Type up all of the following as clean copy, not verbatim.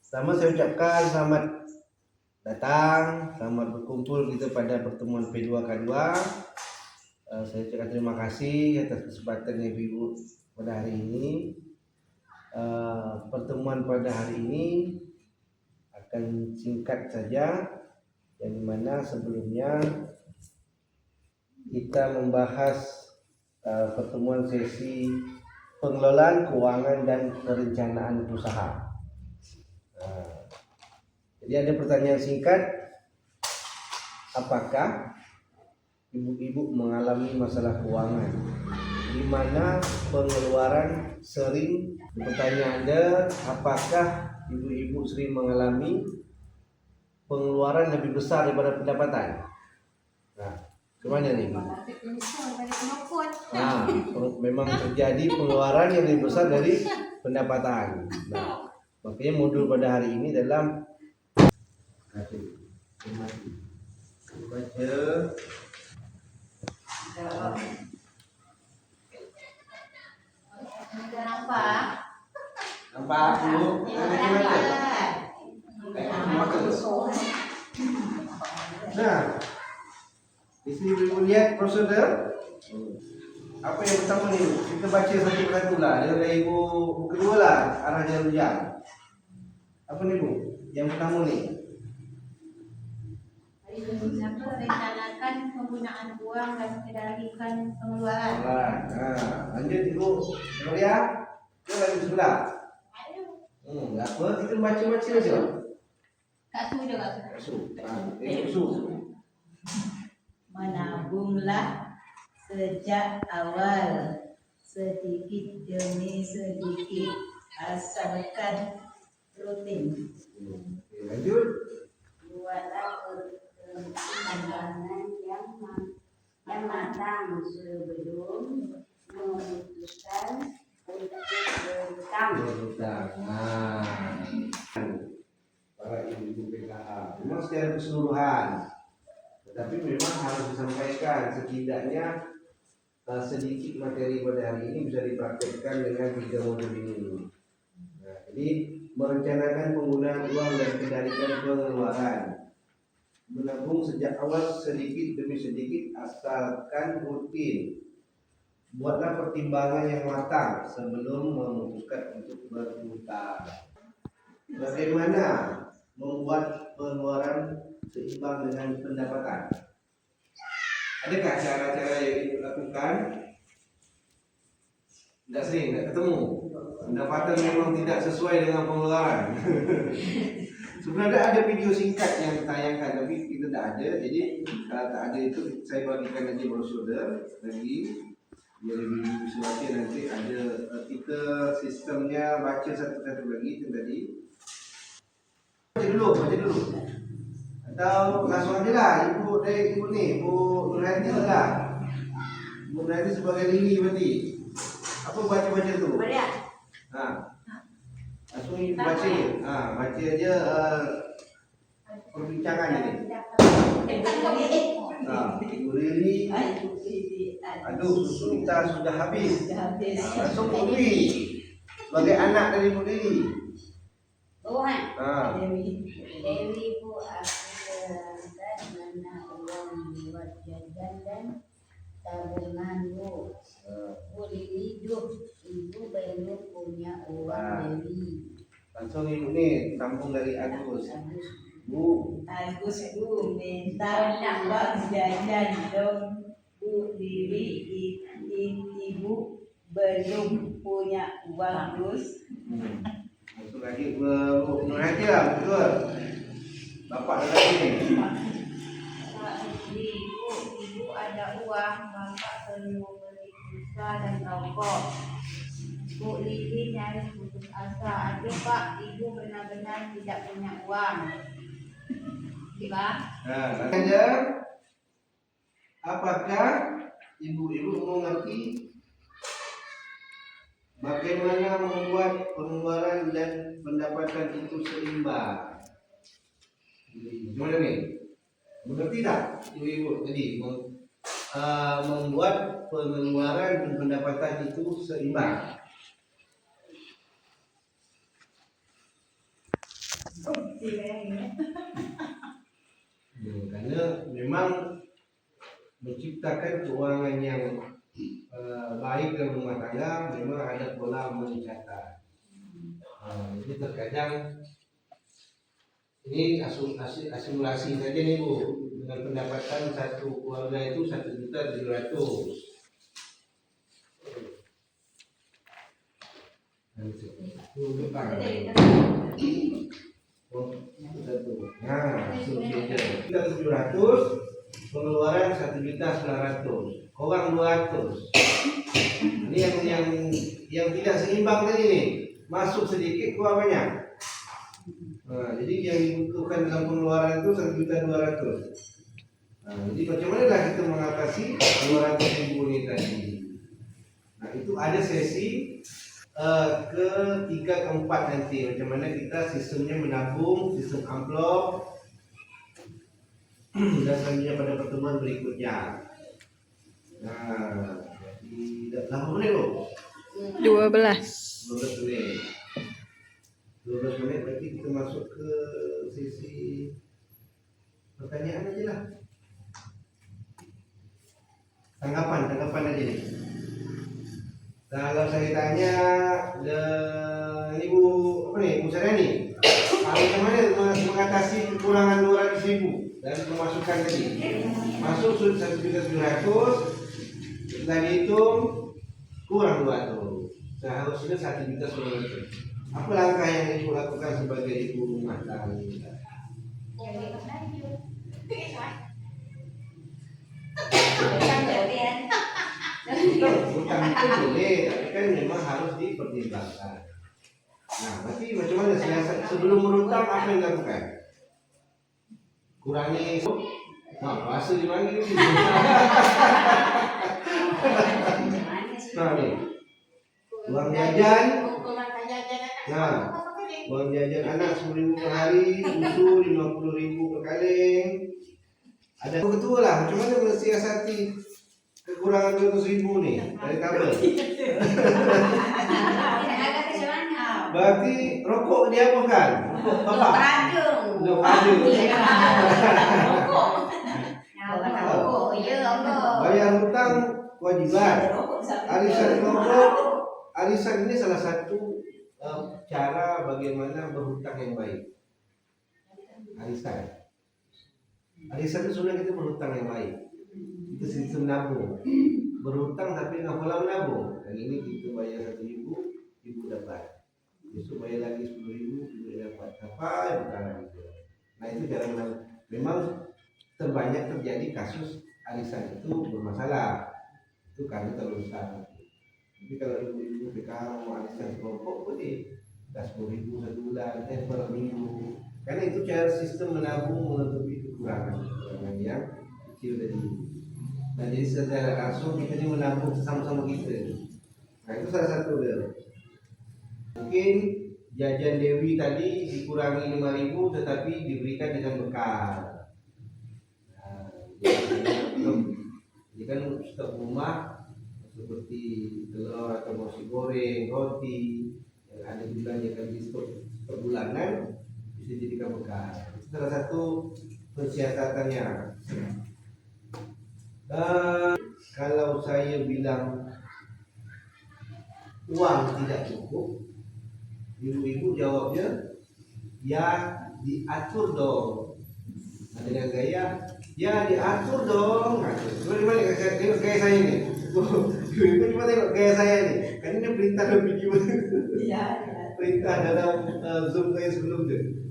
Pertama saya ucapkan selamat datang, selamat berkumpul kita pada pertemuan P2K2. Saya ucapkan terima kasih atas kesempatan Ibu pada hari ini. Pertemuan pada hari ini akan singkat saja, yang dimana sebelumnya kita membahas pertemuan sesi pengelolaan keuangan dan perencanaan usaha. Jadi ada pertanyaan singkat, apakah ibu-ibu mengalami masalah keuangan di mana pengeluaran sering? Pertanyaan Anda, apakah ibu-ibu sering mengalami pengeluaran lebih besar daripada pendapatan? Nah, kemana nih? Memang terjadi pengeluaran yang lebih besar dari pendapatan. Nah, makanya modul pada hari ini dalam baca nampak dulu. Nah, di sini ibu lihat prosedur. Apa yang pertama nih? Kita baca satu persatu lah. Dari ibu kedua lah arahnya rujak. Apa nih Bu? Yang pertama nih. Merencanakan penggunaan uang dan mengendalikan pengeluaran. Nah, lanjut Ibu. Gloria, kita lanjut sebelah. Enggak apa, kita baca-baca aja. Kak Su juga. Kak Su. Menabunglah sejak awal, sedikit demi sedikit, asalkan rutin. Lanjut. Buatlah perencanaan yang matang sebelum memutuskan untuk berhutang. Para ibu-ibu PKH memang secara keseluruhan, tetapi memang harus disampaikan setidaknya sedikit materi pada hari ini bisa dipraktekkan dengan 3 modul ini. Nah, jadi merencanakan penggunaan uang dan kendalikan pengeluaran, menabung sejak awal sedikit demi sedikit asalkan rutin, buatlah pertimbangan yang matang sebelum memutuskan untuk berhutang. Bagaimana membuat pengeluaran seimbang dengan pendapatan? Adakah cara-cara yang dilakukan? Tidak sering, tidak ketemu. Pendapatan memang tidak sesuai dengan pengeluaran. Sebenarnya ada video singkat yang ditayangkan, tapi kita tidak ada. Jadi kalau tak ada itu saya bagikan nanti brosur lagi. Biar ibu bisa baca nanti ada kita sistemnya baca satu-satu lagi itu tadi. Baca dulu. Atau langsung aja lah ibu dari ibu nih, Ibu Nurhati lah. Ibu Nurhati sebagai Lili berarti. Apa baca tu? Maria. Langsung ibu baca. Baca aja perbincangan ini. Ibu Lili. Aduh, susu kita sudah habis. Langsung Ibu Lili. Sebagai anak dari Ibu Lili. Dewi Bu, aku mana uang buat jajan dan tabungan Bu. Bu Lili hidup, Ibu belum punya uang Dewi. Langsung Ibu nih, tampung dari Agus. Bu. Agus Bu, minta uang jajan dong Bu Lili, Ibu belum punya uang terus. Langsung lagi Bu Nurhati lah, betul. Bapak lagi nih. Ibu ada uang, Bapak perlu beli pulsa dan rokok. Bu Lili nyaris putus asa. Aduh Pak, Ibu benar-benar tidak punya uang. Pak. Nah, aja. Apakah ibu-ibu mengerti bagaimana membuat pengeluaran dan pendapatan itu seimbang? Gimana nih? Mengerti tak ibu-ibu tadi membuat pengeluaran dan pendapatan itu seimbang? Karena memang menciptakan keuangan yang baik dalam rumah tangga memang ada pola mencatat. Jadi terkadang ini asimilasi saja nih Bu, dengan pendapatan satu keluarga itu 1.700.000. Nah, 1.700.000, pengeluaran 1.900.000, orang 200. Ini yang tidak seimbang tadi nih, masuk sedikit keluar banyak. Nah, jadi yang dibutuhkan dalam pengeluaran itu 1.200.000. Nah, jadi bagaimana lah kita mengatasi 200.000 ini tadi? Nah, itu ada sesi ketiga keempat nanti, macam mana kita sistemnya menabung, sistem amplop, dan selanjutnya pada pertemuan berikutnya. Nah, jadi berapa menit loh? 12. 12 menit. 12 menit berarti kita masuk ke sesi pertanyaan aja lah. Tanggapan aja nih. Kalau saya tanya Ibu apa nih, Bu Saryani, bagaimana mengatasi kekurangan 200.000 dan pemasukan tadi? Masuk 1.700.000, setelah dihitung kurang 200, seharusnya 1.900.000. Apa langkah yang Ibu lakukan sebagai ibu rumah tangga? Utang itu boleh, tapi kan memang harus dipertimbangkan. Nah, berarti macam mana sebelum berutang apa yang dilakukan? Kurangi puasa di mana ini? Nah nih, uang jajan. Nah, uang jajan anak 10.000 per hari, susu 50.000 per kaleng. Ada ketua lah, macam mana mensiasati kekurangan 200.000 nih dari kabel? Berarti rokok dia bukan? Rokok bapak? Rokok rajung. Bayar hutang kewajiban. Arisan rokok, arisan ini salah satu cara bagaimana berhutang yang baik. Arisan itu sebenarnya kita berhutang yang baik. Itu sistem nabung. Berhutang tapi nggak pola menabung. Dan ini kita bayar 1.000, ibu dapat. Besok bayar lagi 10.000, ibu dapat. Apa hutang itu? Nah itu cara menabung. Memang terbanyak terjadi kasus arisan itu bermasalah. Itu karena terlalu besar. Tapi kalau ibu-ibu PKH mau arisan kelompok boleh 10.000 satu bulan, per minggu. Karena itu cara sistem menabung menutupi kekurangan yang kecil tadi. Nah jadi secara langsung kita ini menabung sama-sama kita. Nah itu salah satu dia. Mungkin jajan Dewi tadi dikurangi 5.000 tetapi diberikan dengan bekal. Nah, jadi kan stok rumah seperti telur atau nasi goreng, roti yang ada dibelanjakan di stok per bulanan bisa dijadikan bekal. Itu salah satu pensiasatannya. Kalau saya bilang uang tidak cukup, ibu-ibu jawabnya ya diatur dong. Nah, dengan gaya ya diatur dong. Gimana gaya saya ini? Ibu cuma tengok gaya saya nih. Kan ini perintah lebih gimana? Perintah dalam Zoom saya sebelum itu.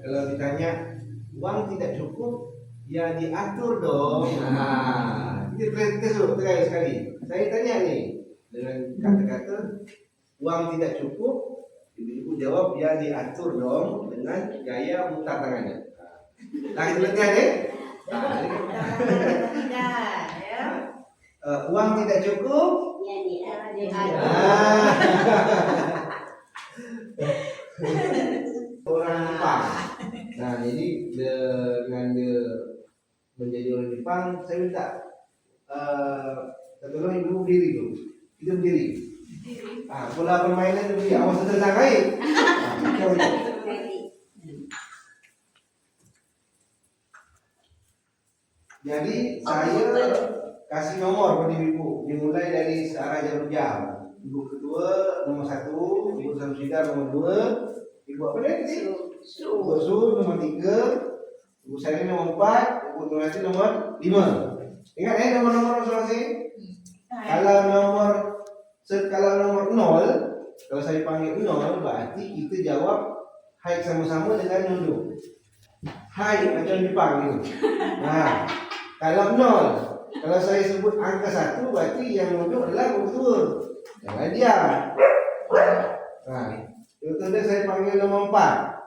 Kalau ditanya uang tidak cukup, ya diatur dong. Nah, ini perintah terakhir sekali. Saya tanya nih dengan kata-kata uang tidak cukup, ibu jawab ya diatur dong dengan gaya mutar tangannya. Nah itu latihan deh. Uang tidak cukup, orang Jepang. Nah jadi dengan menjadi orang Jepang, saya minta tolong ibu berdiri dulu. Kita berdiri. Pola permainan berdiri. Awas tertangkai. Jadi saya kasih nomor pada ibu, dimulai dari searah jam. Ibu kedua nomor 1, ibu Samsida nomor 2, ibu apa tadi? Ibu Su nomor 3, ibu Sari nomor 4, ibu Nurati nomor 5. Ingat nomor-nomor masing-masing. Kalau nomor 0, kalau saya panggil 0 berarti kita jawab hai sama-sama dengan nunduk. Hai macam dipanggil. Nah, kalau 0, kalau saya sebut angka 1 berarti yang nunduk adalah betul. Jangan dia. Nah, contohnya saya panggil nomor 4.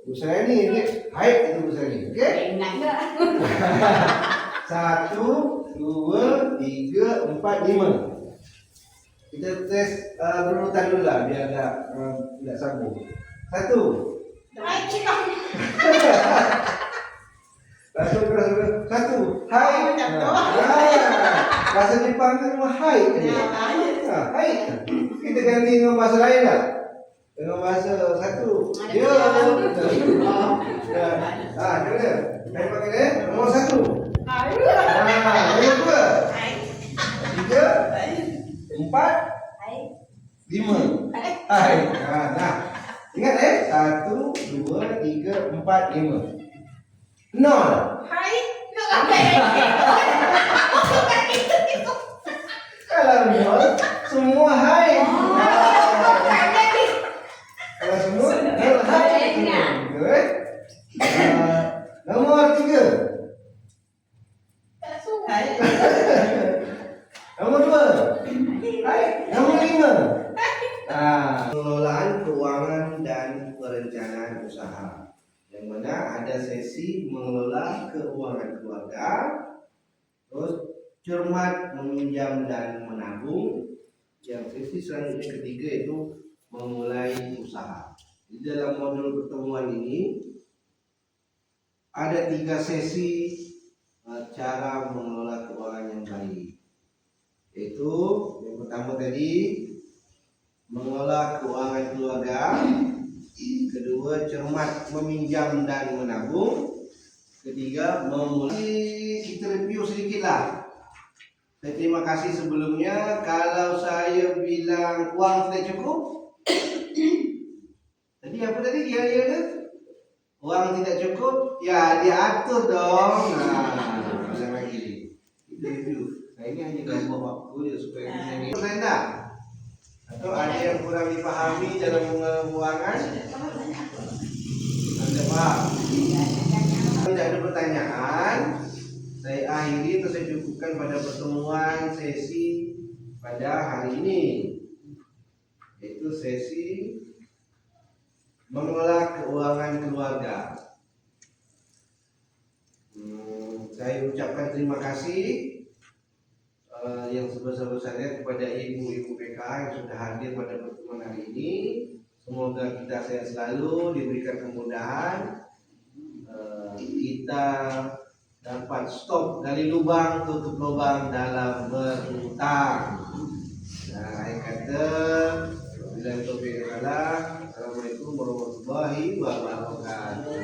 Bu saya ni, hai itu bu saya ni. Okey? Enak tak? 1, 2, 3, 4, 5. Kita tes berurutan dulu lah biar tidak sambung. 1. Hai kita. Satu. Hai. Bahasa Jepang itu nama hai. Hai. Kita ganti dengan bahasa lain lah. Dengan bahasa satu. Ya. Dengar. Saya pakai nomor 1. Nomor 2. 3. 4. 5. Hai. Nah. Ingat 1, 2, 3, 4, 5. 0. Hai. Nak apa? Kalau 0 semua hai. Kalau semua hai. Nomor 3. Nomor 2. Hai. Nomor 5. Pengelolaan keuangan dan perencanaan usaha, yang mana ada sesi mengelola keuangan keluarga, terus cermat meminjam dan menabung, yang sesi selanjutnya ketiga itu memulai usaha. Di dalam modul pertemuan ini ada 3 sesi cara mengelola keuangan yang baik, yaitu yang pertama tadi mengelola keuangan keluarga, kedua cermat meminjam dan menabung, ketiga memulai. Kita review sedikit lah. Saya terima kasih sebelumnya. Kalau saya bilang uang tidak cukup, tadi apa tadi dia tu? Uang tidak cukup, ya diatur dong. Nah, macam lagi. Kita review. Saya ini hanya gambar waktu je supaya bisa ni. Saya tak? Atau ada yang kurang dipahami dalam keuangan? Anda faham? Tidak ada pertanyaan. Saya akhiri atau saya cukupkan pada pertemuan sesi pada hari ini, yaitu sesi mengelola keuangan keluarga. Saya ucapkan terima kasih yang sebesar-besarnya kepada ibu-ibu PK yang sudah hadir pada pertemuan hari ini. Semoga kita sehat selalu, diberikan kemudahan, kita dapat stop dari lubang, tutup lubang dalam berhutang. Nah, saya kata bila topik adalah Assalamualaikum warahmatullahi wabarakatuh.